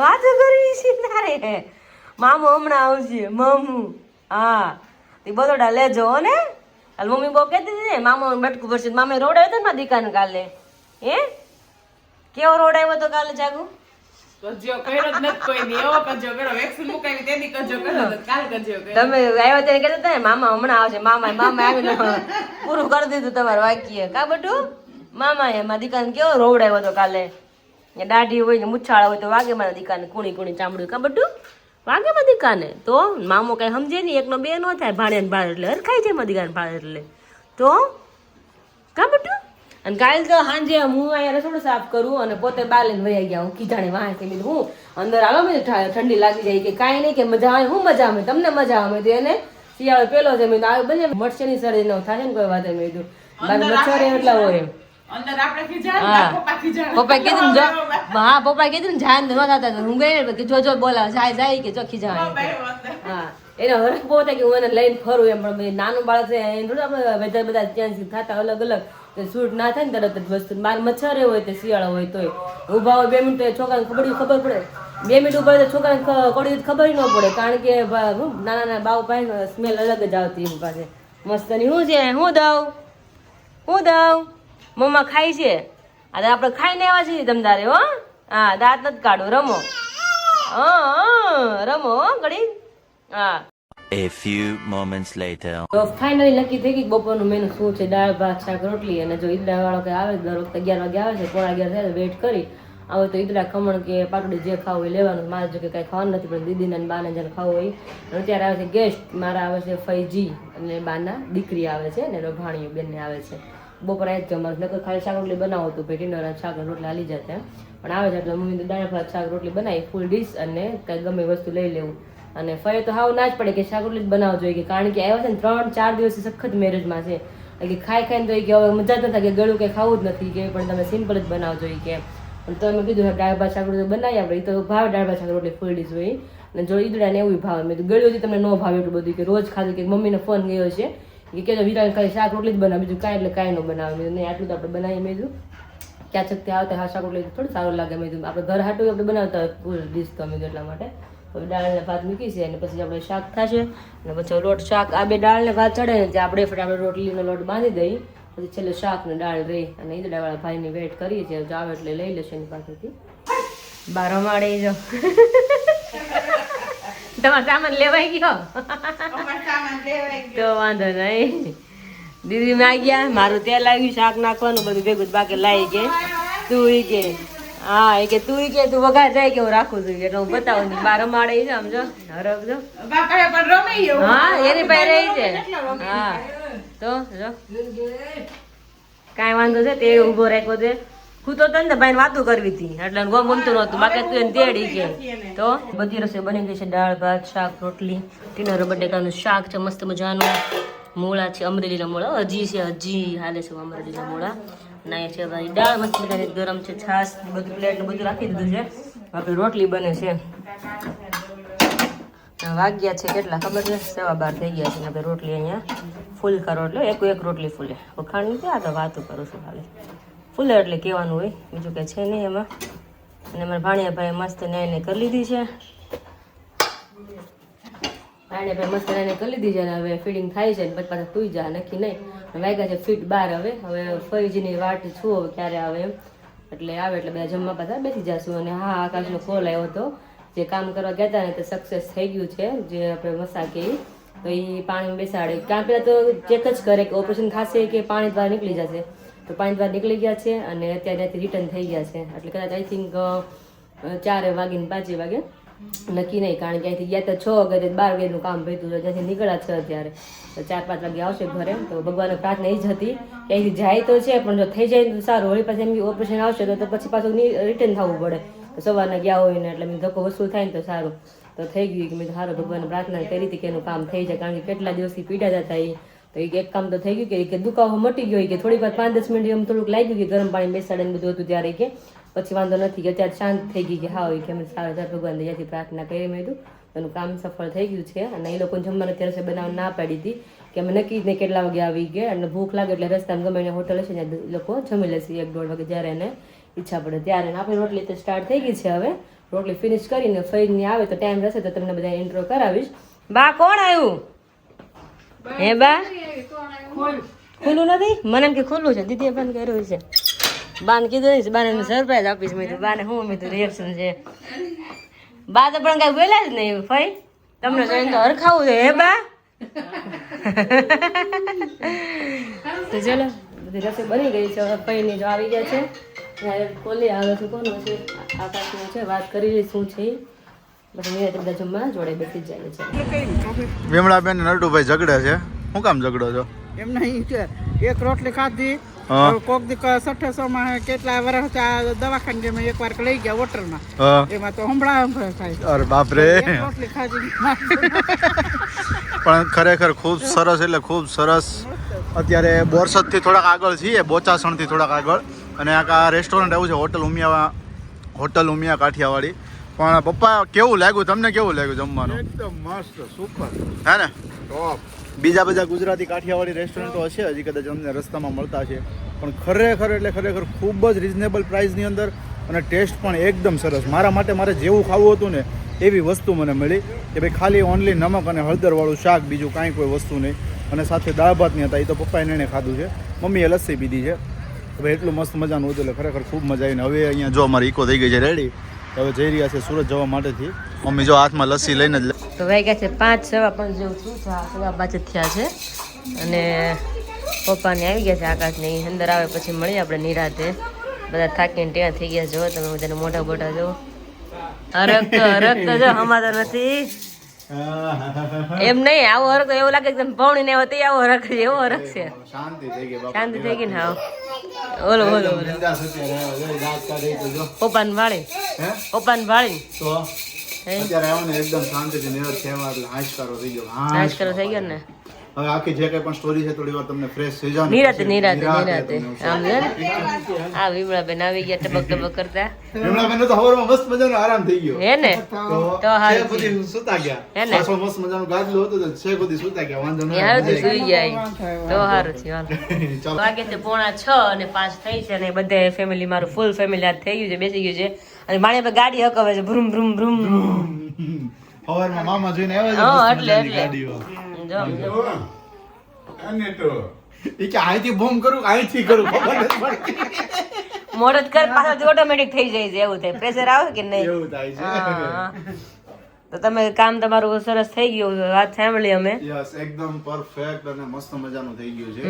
વાતો કરવી છે તારે મામો હમણાં આવશે મામુ હા તે બરોડા લેજો હો ને હાલ મમ્મી બહુ કહેતી હતી ને મામો બટકું પડશે મામે રોડાયો હતો ને મારી દીકાને કાલે હે કેવો રોડાયો હતો કાલે જાગુ કજ્યો કર્યો જ નથી કોઈ દી એવો કજ્યો કર્યો વેક્સિન મુકાવી તેની કજ્યો કર્યો તો કાલ કજ્યો કર્યો તમે આવ્યા ત્યારે કહેતા હતા ને મામા હમણાં આવશે મામા આવીને પૂરું કરી દીધું તમારું વાક્ય કા બટુ મામાએ મારા દીકાને કેવો રોવડાયો હતો કાલે દાઢી હોય ને મુછાળા હોય તો વાગે મારા દીકાને કુણી ચામડું કા બટુ વાગે મારા દીકાને તો મામો કઈ સમજે નહીં એકનો બે નો થાય ભાણે ને ભાડે એટલે હરખાઈ જાય મારા દીકાને ભાડે એટલે તો કા બટુ અને કાલે તો સાંજે હું અહીંયા રસોડું સાફ કરું અને પોતે બાર લઈને વહી ગયા હું કીધાણે વાંચી મેં હું અંદર આવો મેં ઠંડી લાગી જાય કે કાંઈ નહીં કે મજા આવે હું મજા આવે તમને મજા આવે તો એને શિયાળો પેલો છે મેં આવે બને મરચેની શરદી ન થાય ને કોઈ વાત મેં કીધું મચ્છર એટલા હોય અંદર આપણે ખીજાણ પપ્પા ખીજાણ પપ્પા કીધું ને હા પપ્પા કીધું ને જાન ન થતા હું ગઈ કે જો બોલાવ જાય કે જો ખીજાણ હા એનો હરખ બહુ થાય કે હું એને લઈને ફરું એમ પણ નાનું બાળક છે એને થોડું આપણે વેધર બધા ચેન્જ થતા અલગ અલગ શૂટ ના થાય ને તરત જ વસ્તુ બાર મચ્છર હોય તે શિયાળો હોય તોય ઊભા હોય 2 મિનિટ છોકરાને ખબર પડે 2 મિનિટ ઉપર તો છોકરાને કડી ખબર ન પડે કારણ કે નાના બાવ પાસે સ્મેલ અલગ જ આવતી એમ પાસે મસ્તની શું છે હું દઉં મમ્મા ખાય છે આજે આપણે ખાઈને આવ્યા છીએ તમતારે હો હા દાંત નથી કાઢો રમો રમો ઘડી હા A few moments later. તો ફાઇનલી નક્કી થઈ ગઈ બપોરનું મેનુ શું છે દાળ ભાત શાક રોટલી અને જો ઈદડા વાળો કે આવે દર વખતે 11 વાગે આવે છે 11:15 થાય વેટ કરી આવે તો ઈદડા ખમણ કે પાટોડી જે ખાવું એ લેવાનું મારે જો કે કાંઈ ખાવાનું નથી પણ દીદીને અને બાને જેને ખાવું હોય અને અત્યારે આવે છે ગેસ્ટ મારા આવે છે ફઈજી અને બાના દીકરી આવે છે ને ભાણીઓ બેનને આવે છે બપોર આવી જ જમવાનું નકર ખાલી શાક રોટલી બનાવો તો ભાઈ ડિનર શાક રોટલી હાલી જતા પણ આવે છે એટલે મમ્મી તો દાળ ભાત શાક રોટલી બનાવી ફૂલ ડીશ અને કાંઈ ગમે વસ્તુ લઈ લેવું અને ફઈ તો હાવ ના જ પડે કે શાક રોટલી જ બનાવવો જોઈએ કે કારણ કે આવ્યા છે ને 3-4 દિવસ સખત મેરેજમાં છે કે ખાઈને તો કે હવે મજા જ નથી કે ગળું કંઈ ખાવું જ નથી કે પણ તમે સિમ્પલ જ બનાવવો જોઈએ કે પણ તો મેં કીધું દાળ ભાત શાક રોટલી બનાવી આપણે એ તો ભાવે દાળ ભાત શાક રોટલી ફૂલ ડીશ હોય અને જો ઈદડા ને એવું ભાવે મેં તો ગળ્યું તમને ન ભાવે એટલું બધું કે રોજ ખાધું કે મમ્મીને ફોન ગયો છે કે વિરાને ખાલી શાક રોટલી જ બનાવે બીજું કાંઈ એટલે કાંઈ ન બનાવે મેં નહીં આટલું તો આપણે બનાવીએ મેં કીધું ક્યાં છકથી આવતા હા શાક રોટલી થોડું સારું લાગે મેં કીધું આપણે ઘર હાટું આપણે બનાવતા હોય ફૂલ ડીશ તો અમે એટલા માટે દાળ ને ભાત મૂકી છે અને પછી આપણે શાક થશે અને પછી લોટ શાક આ બે દાળ ને ભાત ચડે ને ત્યાં આપણે ફટાફટ રોટલીનો લોટ બાંધી દઈ પછી છેલ્લે શાક ને દાળ રહી અને ઈદડાવાળા ભાઈની વેઇટ કરીએ છીએ આવે એટલે લઈ લેશે એની પાસેથી બારો માળે જો તમારો સામાન લેવાઈ ગયો તો વાંધો નહીં દીદી માં ગયા મારું તેલ આવ્યું શાક નાખવાનું બધું ભેગું બાકી લાવી કે તું ઈ કે હા એ કે તું કે તું વઘાર જાય કે હું રાખું છું એટલે હું બતાવું છું બાર માળે છે સમજો હરખજો હા એની પાસે રહી છે હા તો જો કાંઈ વાંધો છે તે ઊભો રાખ્યો છે હું તો તને ભાઈ વાતું કરવી હતી એટલે ગમતું નહોતું બાકી તું એને તેડી કે તો બધી રસોઈ બની ગઈ છે દાળ ભાત શાક રોટલી ટીનર બટેકાનું શાક છે મસ્ત મજાનું મૂળા છે અમરેલીના મૂળા હજી હાલે છે અમરેલીના મૂળા ના છે ભાઈ દાળ મસ્ત મજાની ગરમ છે છાશ બધું પ્લેટ ને બધું રાખી દીધું છે આપણે રોટલી બને છે વાગ્યા છે કેટલા ખબર છે 12:15 થઈ ગયા છે આપણે રોટલી અહીંયા ફૂલ કરો એટલે એક રોટલી ફૂલે વખાણ નથી આ તો વાતો કરું છું ખાલી ફૂલે એટલે કહેવાનું હોય બીજું કંઈ છે નહીં એમાં અને મારા ભાણિયા ભાઈ મસ્ત નાઈને કરી લીધી છે ભાણિયા ભાઈ મસ્ત નાઈને કરી લીધી છે અને હવે ફીડિંગ થાય છે પછી પાછા સુઈ જા નક્કી નહીં વાગ્યા છે ફીટ 12 હવે ફઈજીની વાટ છું હવે ક્યારે આવે એમ એટલે આવે એટલે બધા જમવા પાછા બેસી જશું અને હા આકાશનો કોલ આવ્યો હતો જે કામ કરવા ગયા હતા ને તે સક્સેસ થઈ ગયું છે જે આપણે મસાકે તો એ પાણીમાં બેસાડે કાં પહેલાં તો ચેક જ કરે કે ઓપરેશન થશે કે પાણી દ્વારા નીકળી જશે તો પાણી દ્વારા નીકળી ગયા છે અને અત્યારે ત્યાંથી રિટર્ન થઈ ગયા છે એટલે કદાચ આઈ થિંક 4 વાગે ને 5 વાગે નક્કી નહીં કારણ કે અહીંથી ગયા તો 6 વાગે 12 વાગ્યાનું કામ ભેતું છે જ્યાંથી નીકળ્યા છે અત્યારે તો 4-5 વાગે આવશે ઘરે તો ભગવાનને પ્રાર્થના એ જ હતી કે અહીંથી જાય તો છે પણ જો થઈ જાય તો સારું વળી પાછી એમ ઓપરેશન આવશે તો પછી પાછું રિટર્ન થવું પડે તો સવારના ગયા હોય ને એટલે મેં ધક્કો વસૂલ થાય ને તો સારું તો થઈ ગયું કે મેં સારું ભગવાનને પ્રાર્થના કરી હતી કે એનું કામ થઈ જાય કારણ કે કેટલા દિવસથી પીડા જતા એ તો એક કામ તો થઈ ગયું કે દુખાવો મટી ગયો કે થોડીક વાર 5-10 મિનિટ એમ થોડુંક લાગ્યું કે ગરમ પાણી બેસાડે ને બધું હતું ત્યારે કે પછી વાંધો નથી કે અત્યારે શાંત થઈ ગઈ કે હા હોય કે અમે સારા ભગવાન દયાથી પ્રાર્થના કરી મેં કીધું એનું કામ સફળ થઈ ગયું છે. અને એ લોકોને જમવાનું અત્યારે બનાવવા ના પાડી હતી કે અમે નક્કી જ નહીં કેટલા વાગે આવી ગયા અને ભૂખ લાગે એટલે રસ્તામાં ગમે એને હોટલ હશે ત્યાં લોકો જમી લેશે 1-1.5 વાગે જ્યારે એને ઈચ્છા પડે ત્યારે. અને આપણી રોટલી તો સ્ટાર્ટ થઈ ગઈ છે. હવે રોટલી ફિનિશ કરીને ફરીને આવે તો ટાઈમ રહેશે તો તમને બધા ઇન્ટ્રો કરાવીશ. બા કોણ આવ્યું? હે બા ખુલ્લું નથી? મને એમ કે ખુલ્લું છે. દીદીએ બંધ કર્યું છે. બાને કીધું નહીં, બાને સરપ્રાઈઝ આપીશ. મેં બાને હું મેં રિએક્શન છે. બા તો પણ કઈ બોલ્યા જ નહીં. ફઈ તમને જોઈને તો હરખાવું છે. હે બા તો ચલો બધી રસોઈ બની ગઈ છે. હવે ફઈની જો આવી ગયા છે. કોલી આવે છે. કોનો છે? આકાશનો છે. વાત કરી રહી શું છે પછી મેં બધા જમવા જોડે બેસી જ જાય છે. વિમળાબેન નરડુભાઈ ઝઘડે છે. શું કામ ઝઘડો છો? એમ નહીં છે એક રોટલી ખાધી હા. કોક દી 600 માં કેટલા વર્ષ દવાખાને મેં એકવાર લઈ ગયા હોટલમાં હા. એમાં તો હમણાં થાય અરે બાપ રે. એક રોટલી ખાધી પણ ખરેખર ખૂબ સરસ એટલે ખૂબ સરસ. અત્યારે બોરસદથી થોડાક આગળ છીએ, બોચાસણથી થોડાક આગળ, અને આ રેસ્ટોરન્ટ એવું છે હોટલ ઉમિયા કાઠિયાવાડી. પણ પપ્પા કેવું લાગ્યું તમને? કેવું લાગ્યું જમવાનું? એકદમ મસ્ત સુપર હે ને? ટોપ. બીજા બધા ગુજરાતી કાઠિયાવાડી રેસ્ટોરન્ટો હશે હજી કદાચ અમને રસ્તામાં મળતા છે, પણ ખરેખર એટલે ખરેખર ખૂબ જ રિઝનેબલ પ્રાઇસની અંદર અને ટેસ્ટ પણ એકદમ સરસ. મારા માટે મારે જેવું ખાવું હતું ને એવી વસ્તુ મને મળી કે ભાઈ ખાલી ઓનલી નમક અને હળદરવાળું શાક, બીજું કાંઈ કોઈ વસ્તુ નહીં, અને સાથે દાળ ભાત નહીં હતા. એ તો પપ્પાએ એને ખાધું છે, મમ્મીએ લસ્સી પીધી છે. હવે એટલું મસ્ત મજાનું હતું એટલે ખરેખર ખૂબ મજા આવીને હવે અહીંયા જો અમારી ઇકો થઈ ગઈ છે રેડી. હવે જઈ રહ્યા છે સુરત જવા માટેથી. મમ્મી જો હાથમાં લસ્સી લઈને જ તો વાગ્યા છે 5:15 જેવું થયું છે. 5:15 થયા છે અને પપ્પાને આવી ગયા છે. આકાશને અંદર આવે પછી મળીએ આપણે નિરાતે. બધા થાકીને ત્યાં થઈ ગયા. જો તમે બધાને મોટા મોટા જો હરક તો જો હમાતો નથી એમ નહીં. આવો હરક તો એવું લાગે કે પૌણી ને હોતી આવો હરક છે. એવો હરક છે. શાંતિ થઈ ગઈ. શાંતિ થઈ ગઈ ને. હા ઓલો પપ્પાને ભાળી તો અત્યારે આવ્યો ને એકદમ શાંતિથી નિરજ થયા એટલે હાશકારો થઈ ગયો. નાશ કરો થઈ ગયો ને. હવે આખી જે કઈ પણ સ્ટોરી છે થોડી વાર તમને ફ્રેશ થઈ જાવ. નિરાતે આમ છે ને. આ વિમળાબેન આવી ગયા ટબક કરતા. વિમળાબેન તો હવારમાં મસ્ત મજાનો આરામ થઈ ગયો. હે ને તો હારું છે બધી સુતા ગયા. હે ને? પાછો મસ્ત મજાનું ગાદલું હતું તો છે બધી સુતા ગયા. વાંધો નહીં. હારું તો સુઈ ગયા તો હારું થયું. હાલો વાગે છે 6:45 અને 5 થઈ છે અને બધા ફેમિલી મારું ફૂલ ફેમિલી આજ થઈ ગયું છે, બેસી ગયું છે. અને મારી ગાડી હકાવે છે ભ્રુમ ભ્રુમ ભ્રુમ. હવારમાં મામા જોઈને આવ્યા છે હા મસ્ત એટલે મજાની ગાડીઓ. ઈ કે અહીંથી બોમ્બ કરું અહીંથી કરું ખબર નથી પડતી. મોડત કર પાછળથી ઓટોમેટિક થઈ જાય છે. એવું થાય. પ્રેશર આવે કે નહીં? એવું થાય છે. હા. તો તમે કામ તમારું સરસ થઈ ગયું. વાત સાંભળી અમે. યસ એકદમ પરફેક્ટ અને મસ્ત મજાનું થઈ ગયું છે.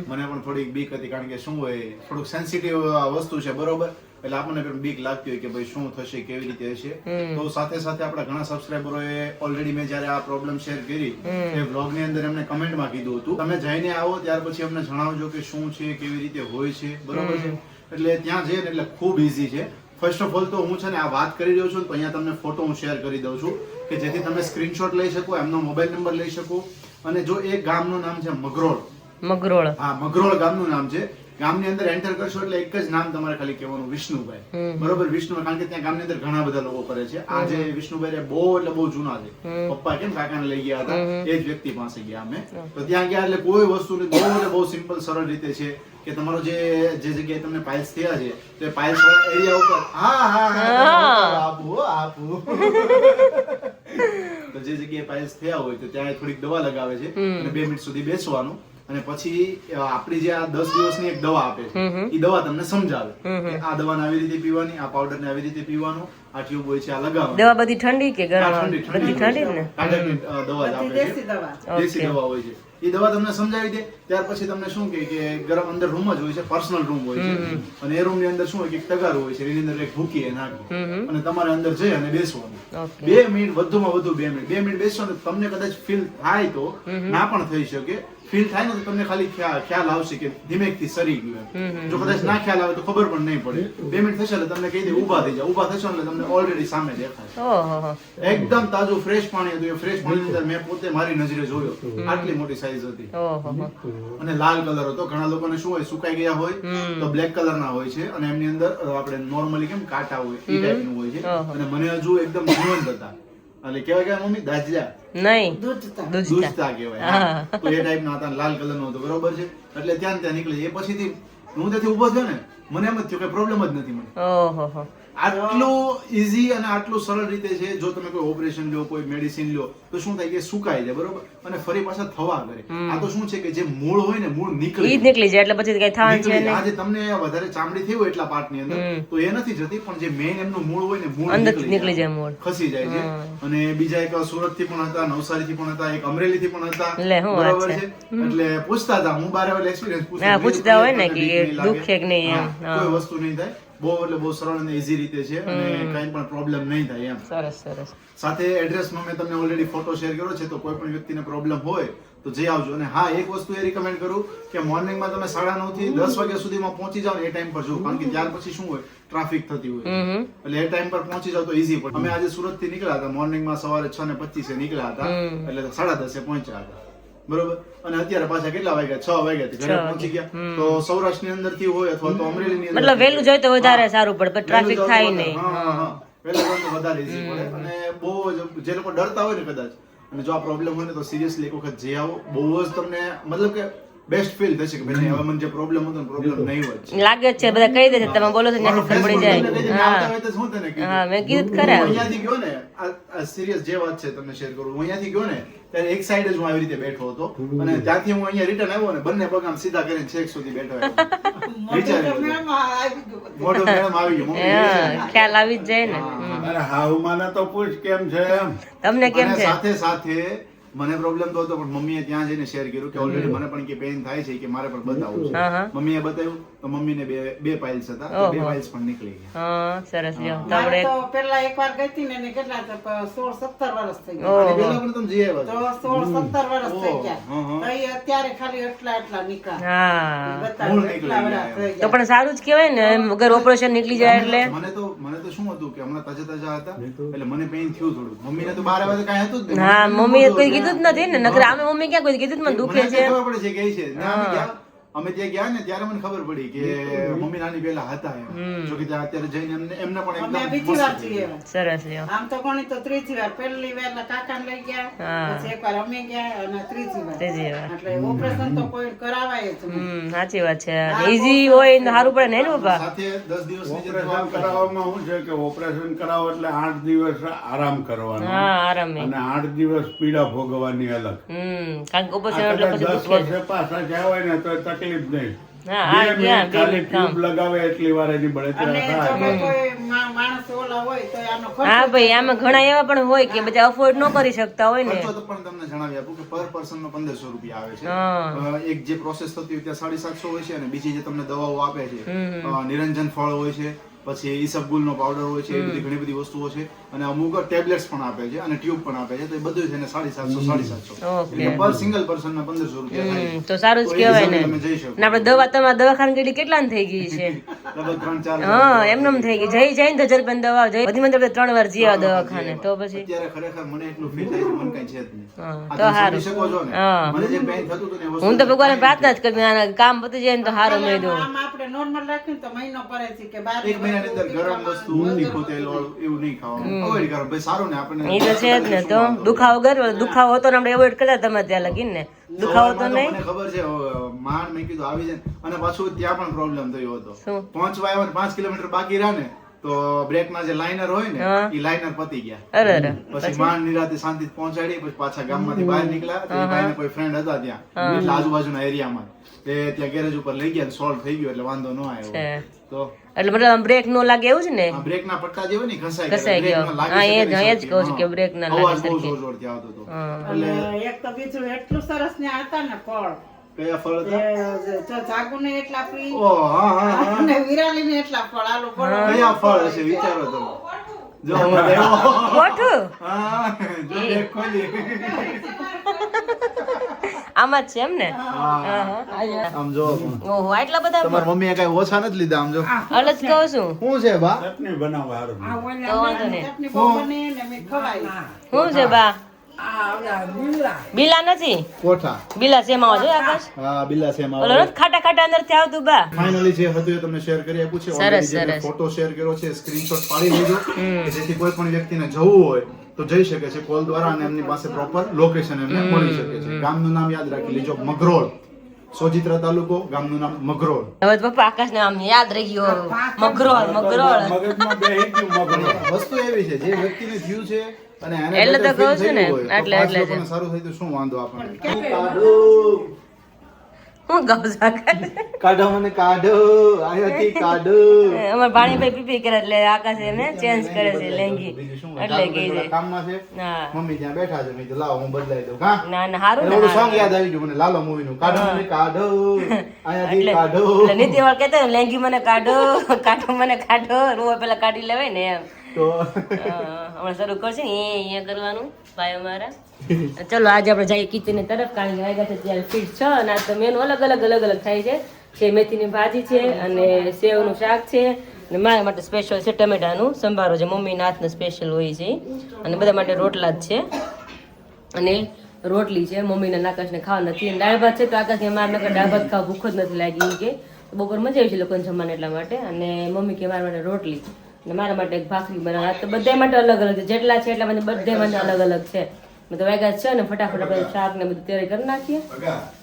મને પણ થોડીક બીક હતી કારણ કે શું હોય થોડુંક સેન્સિટિવ વસ્તુ છે બરોબર, એટલે આપણને પણ બીક લાગતી હોય કે ભાઈ શું થશે કેવી રીતે હશે. તો સાથે સાથે આપણા ઘણા સબસ્ક્રાઇબરોએ ઓલરેડી મેં જ્યારે આ પ્રોબ્લેમ શેર કરી એ વ્લોગ ની અંદર એમને કમેન્ટમાં કીધું હતું તમે જઈને આવો ત્યાર પછી અમને જણાવજો કે શું છે કેવી રીતે હોય છે બરોબર છે. એટલે ત્યાં જઈએ ને એટલે ખૂબ ઇઝી છે. ફર્સ્ટ ઓફ ઓલ તો હું છે ને આ વાત કરી રહ્યો છું તો અહીંયા તમને ફોટો હું શેર કરી દઉં છું કે જેથી તમે સ્ક્રીનશોટ લઈ શકો, એમનો મોબાઈલ નંબર લઈ શકો. અને જો એ ગામનું નામ છે મગરોળ. હા મગરોળ ગામનું નામ છે. ગામની અંદર એન્ટર કરશો એટલે એક જ નામ તમારે ખાલી કહેવાનું વિષ્ણુભાઈ બરોબર. વિષ્ણુ કારણ કે ત્યાં ગામની અંદર ઘણા બધા લોકો કરે છે. આ જે વિષ્ણુભાઈ બહુ એટલે બહુ જૂના છે. પપ્પા કેમ કાકાને લઈ ગયા હતા એ જ વ્યક્તિ પાસે ગયા અમે. તો ત્યાં ગયા એટલે કોઈ વસ્તુ બહુ એટલે બહુ સિમ્પલ સરળ રીતે છે કે તમારો જે જગ્યાએ તમને પાઇલ્સ થયા છે તો એ પાઇલ્સ વાળા એરિયા ઉપર આપું તો જે જગ્યાએ પાઇલ્સ થયા હોય તો ત્યાં થોડીક દવા લગાવે છે અને 2 મિનિટ સુધી બેસવાનું. અને પછી આપણી જે આ 10 દિવસની એક દવા આપે છે એ દવા તમને સમજાવે કે આ દવાને આવી રીતે પીવાની, આ પાવડર ને આવી રીતે પીવાનું, આ ટ્યુબ હોય છે આ લગાવવાનું. દવા બધી ઠંડી કે ગરમ? બધી ઠંડી ને. દવા જ આપે છે, દેશી દવા હોય છે. એ દવા તમને સમજાવી દે ત્યાર પછી તમને શું કે ગરમ અંદર રૂમ જ હોય છે, પર્સનલ રૂમ હોય છે. અને એ રૂમ ની અંદર શું હોય કે તગારું હોય છે, એની અંદર એક ભૂકી નાખી અને તમારે અંદર જઈ અને બેસવાનું. 2 મિનિટ વધુમાં વધુ 2 મિનિટ બેસશો ને તમને કદાચ ફીલ થાય તો ના પણ થઈ શકે ફીલ થાય ને તો તમને ખાલી ખ્યાલ આવશે કે ધીમેકથી સરી ગયું એમ. જો કદાચ ના ખ્યાલ આવે તો ખબર પણ નહીં પડે. 2 મિનિટ થશે એટલે તમને કહી દે ઊભા થઈ જાવ. ઊભા થશો એટલે તમને ઓલરેડી સામે દેખાય. ઓહો એકદમ તાજું ફ્રેશ પાણી હતું. એ ફ્રેશ પાણીની અંદર મેં પોતે મારી નજરે જોયો. આટલી મોટી સાઈઝ હતી ઓહો અને લાલ કલર હતો. ઘણા લોકોને શું હોય, સુકાઈ ગયા હોય તો બ્લેક કલર ના હોય છે અને એમની અંદર આપણે નોર્મલી કેમ કાંટા હોય એ ટાઈપનું હોય છે. અને મને હજુ એકદમ જીવંત હતા. એટલે કેવાય કે મમ્મી દાજલા નહીં દૂધતા કહેવાય. હા. તો એ ટાઈપના હતા. લાલ કલરનો હતો. બરોબર છે. એટલે ત્યાં નીકળી. એ પછીથી હું ત્યાંથી ઊભો થયો ને, મને એમ જ થયું કે પ્રોબ્લેમ જ નથી મને. ઓહો આટલું ઈઝી અને આટલું સરળ રીતે છે. જો તમે કોઈ ઓપરેશન લો, કોઈ મેડિસિન લો તો શું થાય કે સુકાઈ જાય, બરોબર, અને ફરી પાછા થવા કરે. આ તો શું છે કે જે મૂળ હોય ને, મૂળ ઈ જ નીકળી જાય એટલે પછી કઈ થવાનું છે નહીં. આજે તમને વધારે ચામડી થઈ હોય એટલા પાર્ટ ની અંદર તો એ નથી જતી, પણ જે મેઇન એમનું મૂળ હોય ને, મૂળ અંદર નીકળી જાય, મૂળ ખસી જાય છે. અને બીજા એક સુરત થી પણ હતા, નવસારી થી પણ હતા, એક અમરેલી થી પણ હતા. લે હું વાત બરોબર છે. છે. એટલે પૂછતા હતા. હું બારે વાળે એક્સપિરિયન્સ હા, પૂછતા હોય ને કે દુઃખ છે કે નહીં એમ. કોઈ વસ્તુ નહીં થાય. બહુ એટલે બહુ સરળ અને ઈઝી રીતે છે અને કઈ પણ પ્રોબ્લેમ નહીં થાય એમ. સરસ સરસ. સાથે એડ્રેસનો મેં તમને ઓલરેડી ફોટો શેર કર્યો છે, તો કોઈ પણ વ્યક્તિને પ્રોબ્લેમ હોય તો જઈ આવજો. અને હા, એક વસ્તુ એ રિકમેન્ડ કરું કે મોર્નિંગમાં તમે 9:30 થી 10 વાગ્યા સુધીમાં પહોંચી જાઓ ને એ ટાઈમ પર જુઓ, કારણ કે ત્યાર પછી શું હોય, ટ્રાફિક થતી હોય. એટલે એ ટાઈમ પર પહોંચી જાવ તો ઈઝી પડે. અમે આજે સુરત થી નીકળ્યા હતા મોર્નિંગમાં, સવારે 6:25 નીકળ્યા હતા, એટલે 10:30 પહોંચ્યા હતા. બરોબર. અને અત્યારે પાછા કેટલા વાગ્યા? 6 વાગ્યા ઘરે પહોંચી ગયા. તો સૌરાષ્ટ્રની અંદર થી હોય અથવા તો અમરેલીની અંદર, મતલબ વહેલું જાય તો વધારે સારું પડે, પણ ટ્રાફિક થાય નહીં. વહેલા જાય તો વધારે ઈઝી પડે. અને બહુ જે લોકો ડરતા હોય ને કદાચ, અને જો આ પ્રોબ્લેમ હોય ને તો સિરિયસલી એક વખત જઈ આવો. બહુ જ તમને મતલબ કે બેસ્ટ ફીલ થશે કે ભાઈ હવે મને જે પ્રોબ્લેમ હતો ને પ્રોબ્લેમ નહીં હોય. લાગે જ છે, બધા કહી દે છે, તમે બોલો છો ત્યાં ખબર પડી જાય. હા, મેં કીધું ખરા. અહીંયાથી ગયો ને, આ સિરિયસ જે વાત છે તમને શેર કરું. હું અહીંયાથી ગયો ને ત્યારે એક સાઈડ જ હું આવી રીતે બેઠો હતો અને ત્યાંથી હું અહીંયા રિટર્ન આવ્યો ને બંને પગ આમ સીધા કરીને છેક સુધી બેઠો મોટો મેડમ આવી ગયો. ખ્યાલ આવી જ જાય ને. અરે હાઉ મને તો પૂછ કેમ છે એમ. તમને કેમ છે? સાથે સાથે મને પ્રોબ્લેમ તો હતો, પણ મમ્મીએ ત્યાં જઈને શેર કર્યું કે ઓલરેડી મને પણ કે પેઇન થાય છે કે મારે પણ બતાવવું છે. મમ્મીએ બતાવ્યું તો મમ્મીને બે પાઇલ્સ હતા, તો 2 પાઇલ્સ પણ નીકળી ગયા. હા, સરસ. લ્યો તો મારે આપણે તો પેલા એકવાર ગઈ હતી ને એને કેટલા 16-17 વર્ષ થઈ ગયા. અને પહેલા પણ તમે જઈ આવ્યા તો છો. 16-17 વર્ષ થઈ ગયા. તો એ અત્યારે ખાલી એટલા નીકળ્યા. હા, બતાવો એટલા વર્ષ થઈ તો ગયા. પણ સારું જ કહેવાય ને, એમ વગર ઓપરેશન નીકળી જાય એટલે. મને તો શું હતું કે હમણાં તાજા હતા એટલે મને પેઇન થયું થોડું. મમ્મીને તો 12 વાગે કાંઈ હતું જ નહીં. હા, મમ્મીએ કોઈ કીધું જ નથી ને, નકર આમે મમ્મી ક્યાં કોઈ કીધું જ મને દુખે મને છે. ખબર પડે છે કે છે ના, અમે ત્યાં ગયા ને ત્યારે મને ખબર પડી કે મમ્મી નાની પહેલા હતા એમ. જો કે ત્યાં અત્યારે જઈને એમને પણ અમે એકદમ બીજી વાર છીએ. સરસ. લ્યો આમ તો કોની તો ત્રીજી વાર. પહેલી વાર કાકાને લઈ ગયા, પછી એકવાર અમે ગયા અને ત્રીજી વાર. ત્રીજી વાર. એટલે ઓપરેશન તો કોઈ કરાવાય જ નહીં. સાચી વાત છે. ઈઝી હોય ને સારું પડે ને બાપા. સાથે 10 દિવસની જે દવા ઓપરેશન કરાવવામાં શું છે કે ઓપરેશન કરાવો એટલે 8 દિવસ આરામ કરવાનો હા, આરામ. અને 8 દિવસ પીડા ભોગવવાની અલગ. કારણ કે ઓપરેશન આ એટલે કદાચ પછી 10 દુખે. વર્ષે પાછા ગયા હોય ને તો તકલીફ નહીં. હા, 2 આ ક્યાં મિનિટ ખાલી બે કામ. ટ્યુબ લગાવે એટલી વાર એની અને બળતરા જો થાય. કોઈ માણસ ઓલા હોય તો આનો ખર્ચો હા ભાઈ, આમાં ઘણા એવા પણ હોય કે બધા અફોર્ડ ન કરી શકતા હોય ને. ખર્ચો તો પણ તમને જણાવી આપું કે પર પર્સન નો 1500 રૂપિયા આવે છે. એક જે પ્રોસેસ થતી હોય ત્યાં 750 હોય છે અને બીજી જે તમને દવાઓ આપે છે, નિરંજન ફળ હોય છે, પછી ઈસબગુલ નો પાવડર હોય છે, એ બધી ઘણી બધી વસ્તુઓ છે અને અમુક ટેબ્લેટ્સ પણ આપે છે અને ટ્યુબ પણ આપે છે. તો એ બધું છે ને 750 એટલે પર સિંગલ પર્સન ના 1500 રૂપિયા થાય. તો સારું જ તો કહેવાય easily ને. તમે જઈ શકો. ને આપણે તમારા દવાખાને કેટલી કેટલાની થઈ ગઈ છે. લગભગ 3-4 હા, એમનેમ થઈ ગઈ. જઈ જઈને 1000 રૂપિયાની દવા જઈ બધી મને 3 વાર જઈ આવ્યા દવાખાને. તો પછી અત્યારે ખરેખર મને એટલું ફીલ થાય છે મને કઈ છે જ નહીં. હા, આ તો તમે હારું. સમજી શકો છો ને. હા. મને જે પેઇન થતું હતું ને એ વસ્તુ હું તો ભગવાનને પ્રાર્થના જ કરી આના કામ પતી જાય ને તો હારો મેં દઉં. આમ આપણે નોર્મલ રાખીને તો મહિનો પડે છે કે 12 એક મહિનાની અંદર ગરમ વસ્તુ, તીખું તેલ વાળું એવું નહીં ખાવાનું. અવોઇડ કરો ભાઈ, સારું ને આપણને. એ તો છે જ ને. તો દુખાવો ગર દુખાવો હતો ને આપણે એવોઇડ કરતા તમે ત્યાં લગીને ને. દુખાવો તો નહીં. મને ખબર છે માંડ મેં કીધું આવી જાય અને પાછું ત્યાં પણ પ્રોબ્લેમ થયો હતો. શું? પહોંચવા આવ્યા 5 કિલોમીટર બાકી રહ્યા ને તો બ્રેક ના જે લાઇનર હોય ને એ લાઇનર પતી ગયા. અરે અરે. પછી માંડ નિરાતે શાંતિ પહોંચાડી. પછી પાછા ગામમાંથી બહાર નીકળ્યા. તો એ ભાઈને કોઈ ફ્રેન્ડ હતા ત્યાં એટલે આજુબાજુના એરિયામાં, તે ત્યાં ગેરેજ ઉપર લઈ ગયા, સોલ્વ થઈ ગયો એટલે વાંધો ન આવ્યો. છે. તો એટલે મતલબ બ્રેક નો લાગે એવું છે ને. બ્રેક ના પટ્ટા જે હોય ને ઘસાઈ ઘસાઈ ગયો. હા, એ જ કહું છું કે બ્રેક ના લાગે અવાજ બહુ સરખી. જોર જોરથી આવતો હતો. અને એક તો બીજું એટલું સરસ ને હતા ને ફળ. કયા ફળ હતા? જાગુ ને એટલા ફ્રી ઓહ, હા હા હા. અને વિરાલી ને એટલા ફળ. આલો ફળ કયા ફળ હશે વિચારો તમે. જો કોઠું. હા, જો દેખ ખોલી. આમાં જ છે એમ ને આમ જો ઓહો આટલા બધા તમારી મમ્મીએ કઈ ઓછા નથી લીધા આમ જો અલગ કહું છું શું છે બા ચટણી બનાવવા હારું. તો વાંધો નહીં. ચટણી બહુ બને ને મેં ખવાય. શું છે બા બીલા નથી કોઠા બીલા શેમાં છે આકાશ હા બિલ્લા છે એમાં ઓલો નથી ખાટા ખાટા અંદર થી આવતું બા ફાઇનલી જે હતું એ તમને શેર કરી આપ્યું છે સરસ, Already જે સરસ. ફોટો શેર કર્યો છે સ્ક્રીનશોટ પાડી લેજો કે જેથી કોઈ પણ વ્યક્તિને જવું હોય તો જઈ શકે છે કોલ દ્વારા અને એમની પાસે પ્રોપર લોકેશન એમને મળી શકે છે ગામનું નામ યાદ રાખી લેજો મગરોળ સોજિત્રા તાલુકો ગામનું નામ મગરોળ હવે તો પપ્પા આકાશ ને આમ યાદ રહી ગયો મગરોળ મગરોળ મગજમાં બેસી ગયું મગજ. વસ્તુ એવી છે જે વ્યક્તિને થયું છે અને એને એટલે તો better કહું છું feel ને, થયું હોય, તો એટલે- પાંચ એટલે જ. લોકોને સારું થઈ તો શું વાંધો આપણને હું ગાઉં છું આકાશ કાઢો મને કાઢો આયાથી કાઢો અમાર ભાણીભાઈ પીપી કરે એટલે આકાશ એને ચેન્જ કરે છે લેંગી બીજું શું એટલે કહી થોડા દે કામમાં છે હા મમ્મી ત્યાં બેઠા છે મેં કીધું લાવો હું બદલાઈ દઉં હા ના ના હારું એટલે ને ઓલું હારું. song યાદ આવી ગયું મને લાલો મૂવી નું કાઢો મને કાઢો આયાથી એટલે કાઢો એટલે નીતિ વાળ કહેતા ને, લેંગી મને કાઢો કાઢો મને કાઢો રૂવા પેલા કાઢી લેવાય ને એમ તો હમણાં શરૂ કરશે ને એ અહીંયા કરવાનું ભાઈ અમારા ચલો આજે આપણે જઈએ કિચન તરફ કારણ કે વાગ્યા છે ત્યારે ફીટ 6 અને આ તો મેનુ અલગ અલગ થાય છે છે મેથીની ભાજી છે અને સેવનું શાક છે અને મારા માટે સ્પેશિયલ છે ટમેટાનું સંભારો છે મમ્મીના હાથનો સ્પેશિયલ હોય છે અને બધા માટે રોટલા જ છે અને રોટલી છે મમ્મીના આકાશને ખાવા નથી અને દાળ ભાત છે તો આકાશને મારા નકર દાળ ભાત ખાવા ભૂખ જ નથી લાગી કે બપોર મજા આવી છે લોકોને જમવાને એટલા માટે અને મમ્મી કે મારા માટે રોટલી અને મારા માટે એક ભાખરી બનાવવા તો બધા માટે અલગ અલગ છે જેટલા છે એટલા મને બધા માટે અલગ અલગ છે મેં તો વાગ્યા છે ને ફટાફટ આપણે શાક ને બધું તૈયારી કરી નાખીએ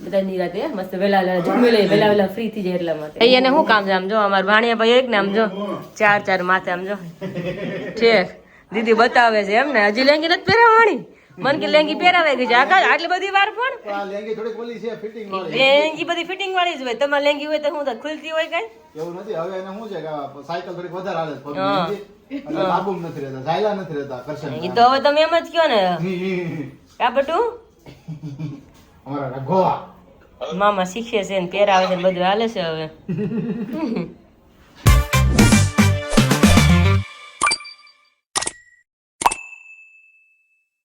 બધા નિરાતે મસ્ત વેલા જમી લઈએ વેલા ફ્રી થઈ જાય એટલા માટે એને શું કામ છે આમ જો અમારા ભાણિયા ભાઈ એક ને આમ જો ચાર માથે આમ જો ઠીક દીદી બતાવે છે એમ ને હજી લેંગી નથી પહેરાવવાની મન કે લેંગી પહેરાવે ગઈ છે આકાશ આટલી બધી વાર પણ આ લેંગી થોડીક ઓલી છે ફિટિંગ વાળી લેંગી બધી ફિટિંગ વાળી જ હોય તમારે લેંગી હોય તો શું થાય ખુલતી હોય કઈ એવું નથી હવે એને શું છે કે સાયકલ થોડીક વધારે હાલે છે પગની લેંગી. એટલે કાબુ નથી રહેતા ઝાયલા નથી રહેતા કરશન એ તો હવે તમે એમ જ કયો ને કા બટુ અમારા ગોવા મામા શીખે છે ને પહેરાવે છે ને બધું હાલે છે હવે